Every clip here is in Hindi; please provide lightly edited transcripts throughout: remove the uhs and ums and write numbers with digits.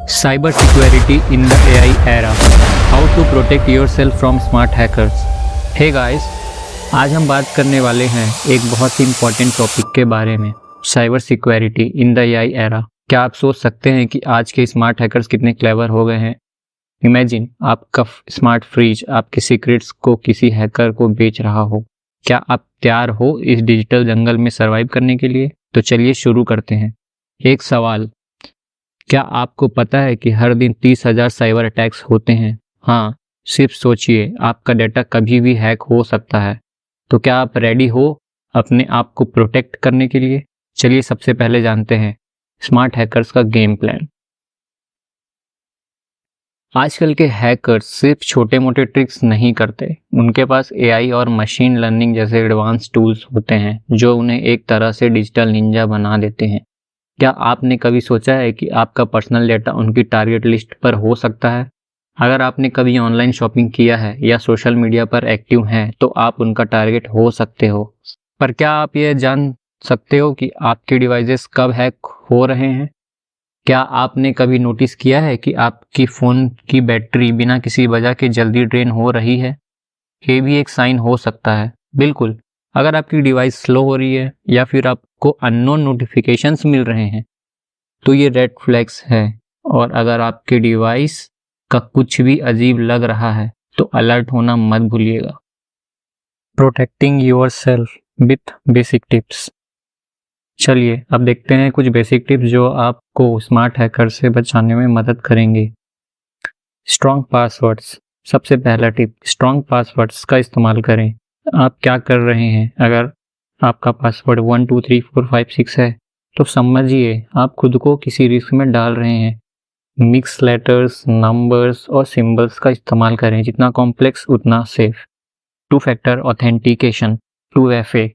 Cyber security in the AI era. How to protect yourself from smart hackers. Hey guys, आज हम बात करने वाले हैं एक बहुत ही इम्पोर्टेंट टॉपिक के बारे में, cyber security in the AI era. क्या आप सोच सकते हैं कि आज के स्मार्ट हैकर्स कितने क्लेवर हो गए हैं? इमेजिन आपका स्मार्ट फ्रिज आपके सीक्रेट्स को किसी हैकर को बेच रहा हो। क्या आप तैयार हो इस डिजिटल जंगल में सर्वाइव करने के लिए? तो चलिए शुरू करते हैं। एक सवाल, क्या आपको पता है कि हर दिन 30,000 साइबर अटैक्स होते हैं? हाँ, सिर्फ सोचिए, आपका डाटा कभी भी हैक हो सकता है। तो क्या आप रेडी हो अपने आप को प्रोटेक्ट करने के लिए? चलिए सबसे पहले जानते हैं स्मार्ट हैकर्स का गेम प्लान। आजकल के हैकर्स सिर्फ छोटे मोटे ट्रिक्स नहीं करते, उनके पास एआई और मशीन लर्निंग जैसे एडवांस टूल्स होते हैं जो उन्हें एक तरह से डिजिटल निंजा बना देते हैं। क्या आपने कभी सोचा है कि आपका पर्सनल डेटा उनकी टारगेट लिस्ट पर हो सकता है? अगर आपने कभी ऑनलाइन शॉपिंग किया है या सोशल मीडिया पर एक्टिव हैं तो आप उनका टारगेट हो सकते हो। पर क्या आप ये जान सकते हो कि आपके डिवाइसेस कब हैक हो रहे हैं? क्या आपने कभी नोटिस किया है कि आपकी फ़ोन की बैटरी बिना किसी वजह के जल्दी ड्रेन हो रही है? ये भी एक साइन हो सकता है। बिल्कुल, अगर आपकी डिवाइस स्लो हो रही है या फिर आपको अननोन नोटिफिकेशंस मिल रहे हैं तो ये रेड फ्लैग्स है। और अगर आपके डिवाइस का कुछ भी अजीब लग रहा है तो अलर्ट होना मत भूलिएगा। Protecting yourself with basic tips. चलिए अब देखते हैं कुछ बेसिक टिप्स जो आपको स्मार्ट हैकर से बचाने में मदद करेंगे। Strong passwords. सबसे पहला टिप, स्ट्रॉन्ग पासवर्ड्स का इस्तेमाल करें। आप क्या कर रहे हैं? अगर आपका पासवर्ड 1 2 3 4 5 6 है तो समझिए आप खुद को किसी रिस्क में डाल रहे हैं। मिक्स लेटर्स, नंबर्स और सिंबल्स का इस्तेमाल करें, जितना कॉम्प्लेक्स उतना सेफ। 2 factor authentication, 2FA।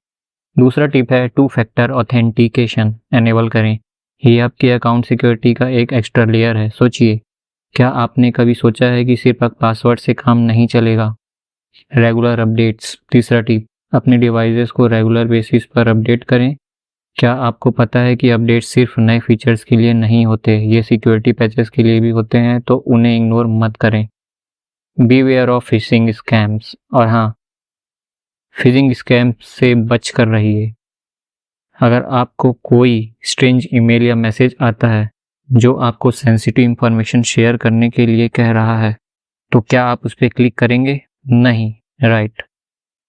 दूसरा टिप है 2 फैक्टर ऑथेंटिकेशन एनेबल करें। ये आपकी अकाउंट सिक्योरिटी का एक एक्स्ट्रा लेयर है। सोचिए, क्या आपने कभी सोचा है कि सिर्फ पासवर्ड से काम नहीं चलेगा? Regular updates. तीसरा टिप, अपने डिवाइसेस को रेगुलर बेसिस पर अपडेट करें। क्या आपको पता है कि अपडेट सिर्फ नए फीचर्स के लिए नहीं होते, ये सिक्योरिटी पैचेस के लिए भी होते हैं, तो उन्हें इग्नोर मत करें। Beware of fishing scams. और हाँ, फिशिंग स्कैम से बच कर रहिए। अगर आपको कोई स्ट्रेंज ईमेल या मैसेज आता है जो आपको सेंसिटिव इंफॉर्मेशन शेयर करने के लिए कह रहा है तो क्या आप उस पर क्लिक करेंगे? नहीं, राइट।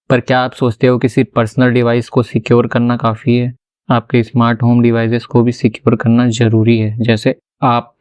पर क्या आप सोचते हो कि सिर्फ पर्सनल डिवाइस को सिक्योर करना काफ़ी है? आपके स्मार्ट होम डिवाइसेस को भी सिक्योर करना ज़रूरी है। जैसे आप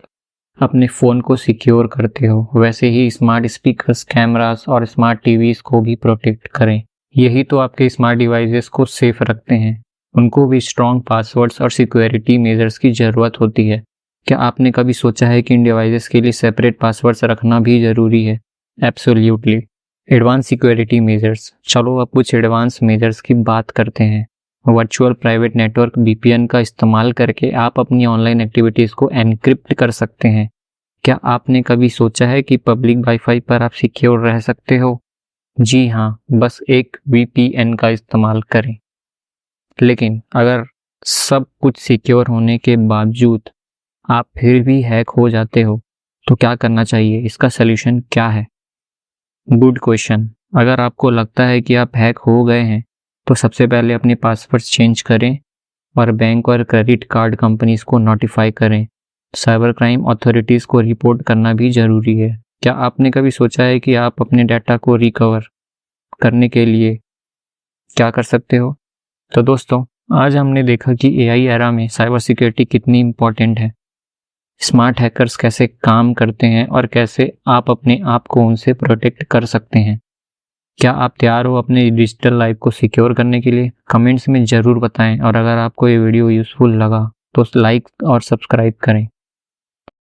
अपने फ़ोन को सिक्योर करते हो वैसे ही स्मार्ट स्पीकर्स, कैमरास और स्मार्ट टीवीज़ को भी प्रोटेक्ट करें। यही तो आपके स्मार्ट डिवाइसेस को सेफ रखते हैं। उनको भी स्ट्रॉन्ग पासवर्ड्स और सिक्योरिटी मेजर्स की ज़रूरत होती है। क्या आपने कभी सोचा है कि इन डिवाइसेस के लिए सेपरेट पासवर्ड्स रखना भी ज़रूरी है? एब्सोल्युटली। Advance security measures. चलो अब कुछ एडवांस मेजर्स की बात करते हैं। वर्चुअल प्राइवेट नेटवर्क VPN का इस्तेमाल करके आप अपनी ऑनलाइन एक्टिविटीज़ को एनक्रिप्ट कर सकते हैं। क्या आपने कभी सोचा है कि पब्लिक वाईफाई पर आप सिक्योर रह सकते हो? जी हाँ, बस एक VPN का इस्तेमाल करें। लेकिन अगर सब कुछ सिक्योर होने के बावजूद आप फिर भी हैक हो जाते हो तो क्या करना चाहिए? इसका सलूशन क्या है? Good question. अगर आपको लगता है कि आप हैक हो गए हैं तो सबसे पहले अपने पासवर्ड चेंज करें और बैंक और क्रेडिट कार्ड कंपनीज को नोटिफाई करें। साइबर क्राइम अथॉरिटीज़ को रिपोर्ट करना भी ज़रूरी है। क्या आपने कभी सोचा है कि आप अपने डाटा को रिकवर करने के लिए क्या कर सकते हो? तो दोस्तों, आज हमने देखा कि एआई एरा में साइबर सिक्योरिटी कितनी इम्पोर्टेंट है, स्मार्ट हैकर्स कैसे काम करते हैं और कैसे आप अपने आप को उनसे प्रोटेक्ट कर सकते हैं। क्या आप तैयार हो अपने डिजिटल लाइफ को सिक्योर करने के लिए? कमेंट्स में ज़रूर बताएं और अगर आपको ये वीडियो यूज़फुल लगा तो लाइक और सब्सक्राइब करें।